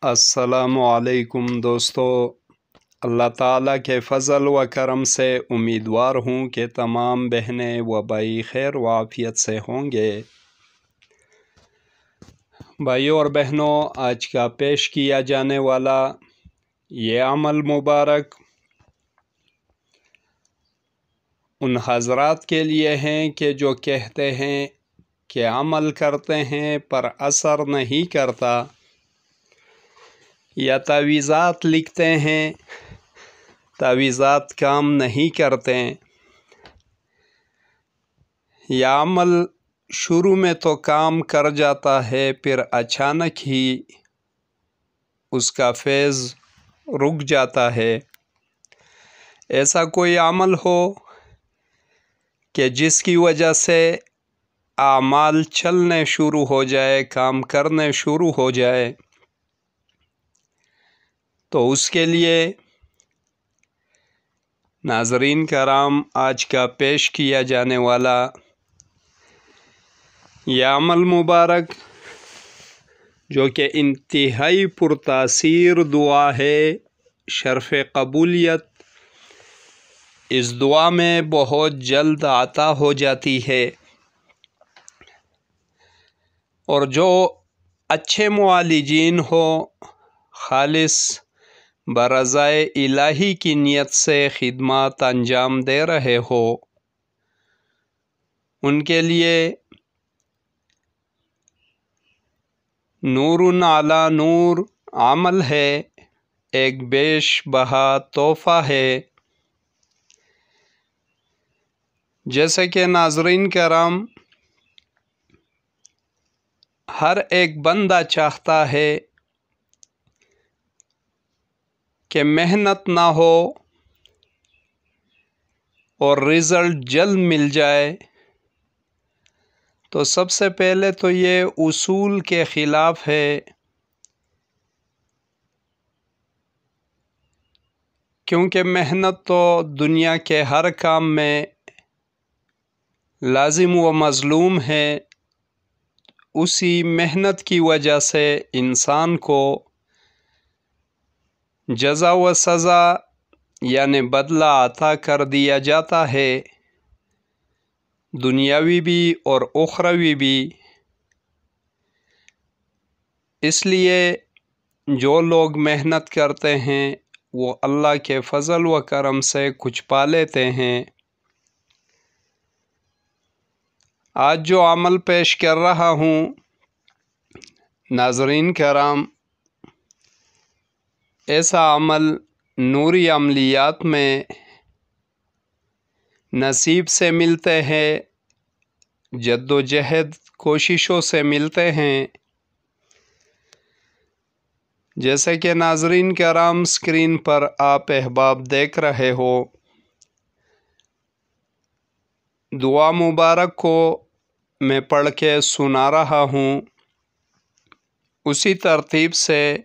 السلام علیکم دوستو، اللہ تعالیٰ کے فضل و کرم سے امیدوار ہوں کہ تمام بہنیں و بھائی خیر و عافیت سے ہوں گے۔ بھائیوں اور بہنوں، آج کا پیش کیا جانے والا یہ عمل مبارک ان حضرات کے لیے ہیں کہ جو کہتے ہیں کہ عمل کرتے ہیں پر اثر نہیں کرتا، یا تعویذات لکھتے ہیں تعویذات کام نہیں کرتے، یا عمل شروع میں تو کام کر جاتا ہے پھر اچانک ہی اس کا فیض رک جاتا ہے۔ ایسا کوئی عمل ہو کہ جس کی وجہ سے اعمال چلنے شروع ہو جائے، کام کرنے شروع ہو جائے، تو اس کے لیے ناظرین کرام آج کا پیش کیا جانے والا یہ عمل مبارک جو کہ انتہائی پرتاثیر دعا ہے، شرف قبولیت اس دعا میں بہت جلد عطا ہو جاتی ہے، اور جو اچھے معالجین ہو، خالص برضائے الہی کی نیت سے خدمات انجام دے رہے ہو، ان کے لیے نور علی نور عمل ہے، ایک بیش بہا تحفہ ہے۔ جیسے کہ ناظرین کرام، ہر ایک بندہ چاہتا ہے کہ محنت نہ ہو اور رزلٹ جلد مل جائے، تو سب سے پہلے تو یہ اصول کے خلاف ہے، کیونکہ محنت تو دنیا کے ہر کام میں لازم و مظلوم ہے۔ اسی محنت کی وجہ سے انسان کو جزا و سزا یعنی بدلہ عطا کر دیا جاتا ہے، دنیاوی بھی اور اخروی بھی۔ اس لیے جو لوگ محنت کرتے ہیں وہ اللہ کے فضل و کرم سے کچھ پا لیتے ہیں۔ آج جو عمل پیش کر رہا ہوں ناظرین کرام، ایسا عمل نوری عملیات میں نصیب سے ملتے ہیں، جد و جہد کوششوں سے ملتے ہیں۔ جیسے کہ ناظرین کرام اسکرین پر آپ احباب دیکھ رہے ہو، دعا مبارک کو میں پڑھ کے سنا رہا ہوں، اسی ترتیب سے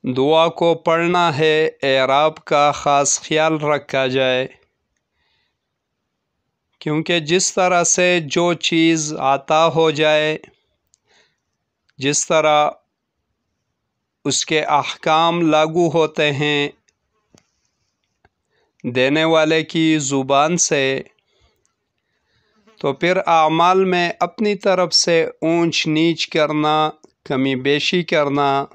دعا کو پڑھنا ہے، اعراب کا خاص خیال رکھا جائے، کیونکہ جس طرح سے جو چیز عطا ہو جائے، جس طرح اس کے احکام لاگو ہوتے ہیں دینے والے کی زبان سے، تو پھر اعمال میں اپنی طرف سے اونچ نیچ کرنا، کمی بیشی کرنا،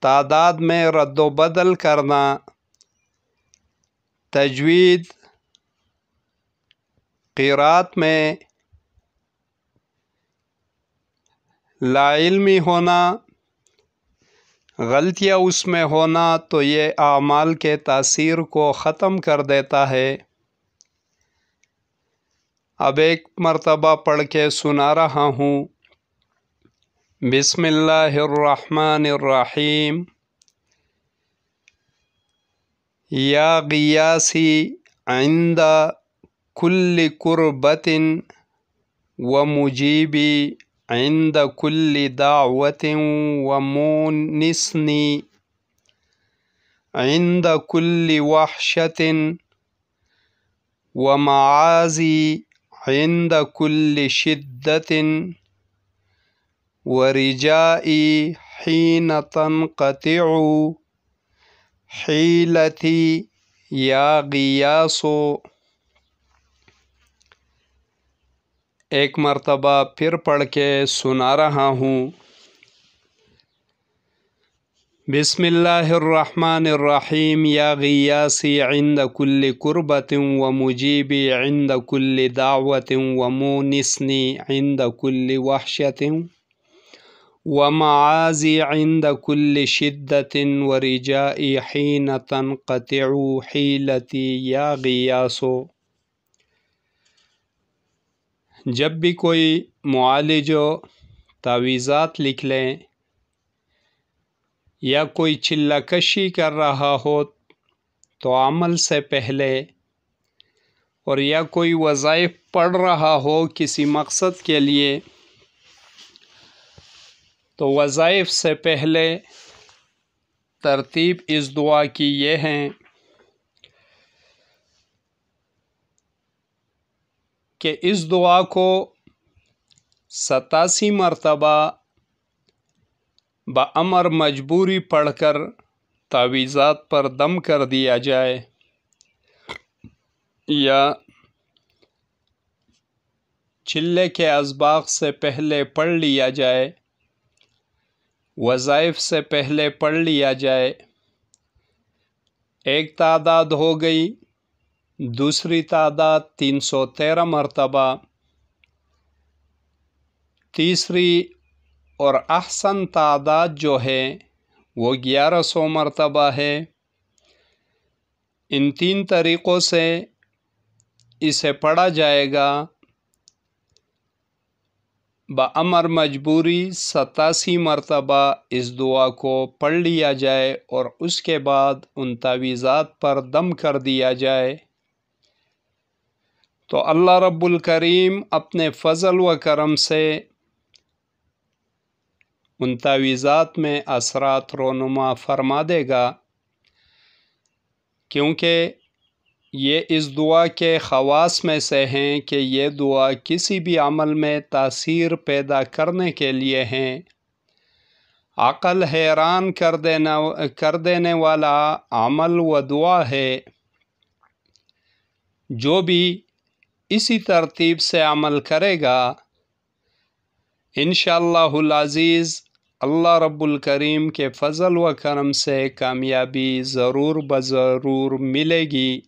تعداد میں رد و بدل کرنا، تجوید قرات میں لا علمی ہونا، غلطیاں اس میں ہونا، تو یہ اعمال کے تاثیر کو ختم کر دیتا ہے۔ اب ایک مرتبہ پڑھ کے سنا رہا ہوں۔ بسم اللہ الرحمن الرحیم۔ یا غیاثی عند کل کربت و مجیبی عند کل دعوت و مونسنی عند کل وحشت و معاذی عند کل شدت ورجائي حين تنقطع حيلتي يا غياث. ایک مرتبہ پھر پڑھ کے سنا رہا ہوں. بسم اللہ الرحمن الرحیم. یا غیاثی عند کل کربۃ ومجیبی عند کل دعوۃ ومونسنی عند کل وحشۃ ومعاذی عند کل شدۃ ورجائی حین تنقطع حیلتی یا غیاث. جب بھی کوئی معالج و تعویذات لکھ لیں یا کوئی چلہ کشی کر رہا ہو تو عمل سے پہلے، اور یا کوئی وظائف پڑھ رہا ہو کسی مقصد کے لیے، تو وظائف سے پہلے ترتیب اس دعا کی یہ ہیں کہ اس دعا کو 87 مرتبہ بامر مجبوری پڑھ کر تعویذات پر دم کر دیا جائے، یا چلے کے اسباق سے پہلے پڑھ لیا جائے، وظائف سے پہلے پڑھ لیا جائے. ایک تعداد ہو گئی. دوسری تعداد 313 مرتبہ. تیسری اور احسن تعداد جو ہے وہ 1100 مرتبہ ہے. ان 3 طریقوں سے اسے پڑھا جائے گا. بامر مجبوری 87 مرتبہ اس دعا کو پڑھ لیا جائے اور اس کے بعد ان تعویذات پر دم کر دیا جائے، تو اللہ رب الکریم اپنے فضل و کرم سے ان تعویذات میں اثرات رونما فرما دے گا. کیونکہ یہ اس دعا کے خواص میں سے ہیں کہ یہ دعا کسی بھی عمل میں تاثیر پیدا کرنے کے لیے ہیں. عقل حیران کر دینے والا عمل و دعا ہے. جو بھی اسی ترتیب سے عمل کرے گا انشاءاللہ العزیز اللہ رب الکریم کے فضل و کرم سے کامیابی ضرور بضرور ملے گی.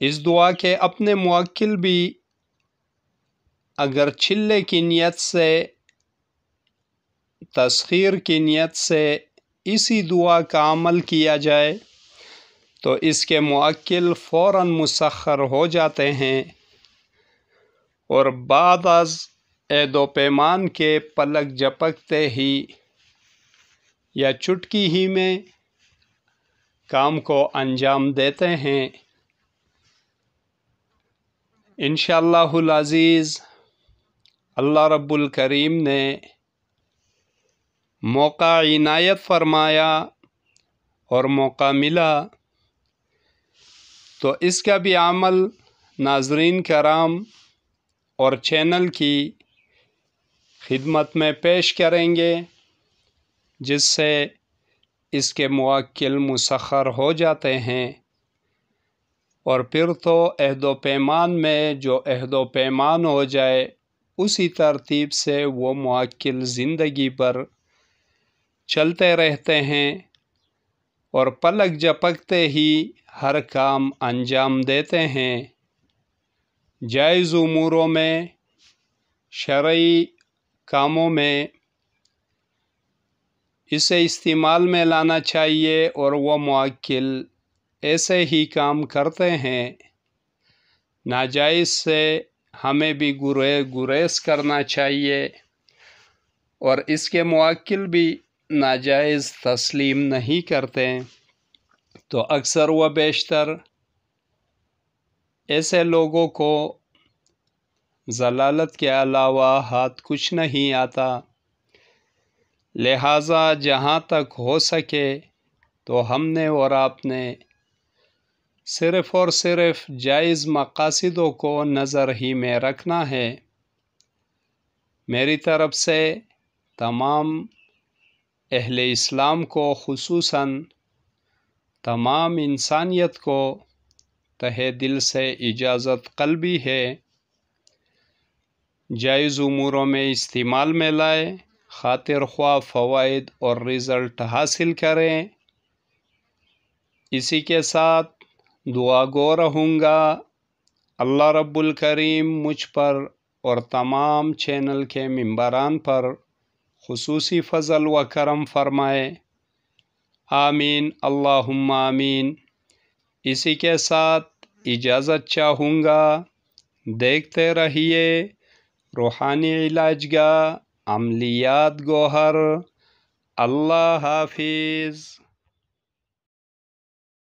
اس دعا کے اپنے موکل بھی اگر چلے کی نیت سے، تسخیر کی نیت سے اسی دعا کا عمل کیا جائے تو اس کے موکل فوراً مسخر ہو جاتے ہیں، اور بعد از عید و پیمان کے پلک جھپکتے ہی یا چٹکی ہی میں کام کو انجام دیتے ہیں. انشاءاللہ العزیز اللہ رب الکریم نے موقع عنایت فرمایا اور موقع ملا تو اس کا بھی عمل ناظرین کرام اور چینل کی خدمت میں پیش کریں گے، جس سے اس کے موکل مسخر ہو جاتے ہیں. اور پھر تو عہد و پیمان میں جو عہد و پیمان ہو جائے اسی ترتیب سے وہ موکل زندگی بھر چلتے رہتے ہیں اور پلک جھپکتے ہی ہر کام انجام دیتے ہیں. جائز اموروں میں، شرعی کاموں میں اسے استعمال میں لانا چاہیے، اور وہ موکل ایسے ہی کام کرتے ہیں. ناجائز سے ہمیں بھی گریز کرنا چاہیے، اور اس کے موکل بھی ناجائز تسلیم نہیں کرتے. تو اکثر و بیشتر ایسے لوگوں کو ضلالت کے علاوہ ہاتھ کچھ نہیں آتا. لہٰذا جہاں تک ہو سکے تو ہم نے اور آپ نے صرف اور صرف جائز مقاصدوں کو نظر ہی میں رکھنا ہے. میری طرف سے تمام اہل اسلام کو، خصوصاً تمام انسانیت کو تہہ دل سے اجازت قلبی ہے، جائز اموروں میں استعمال میں لائے، خاطر خواہ فوائد اور رزلٹ حاصل کریں۔ اسی کے ساتھ دعا گو رہوں گا اللہ رب الکریم مجھ پر اور تمام چینل کے ممبران پر خصوصی فضل و کرم فرمائے، آمین اللہم آمین۔ اسی کے ساتھ اجازت چاہوں گا، دیکھتے رہیے روحانی علاج گاہ عملیات گوہر۔ اللہ حافظ۔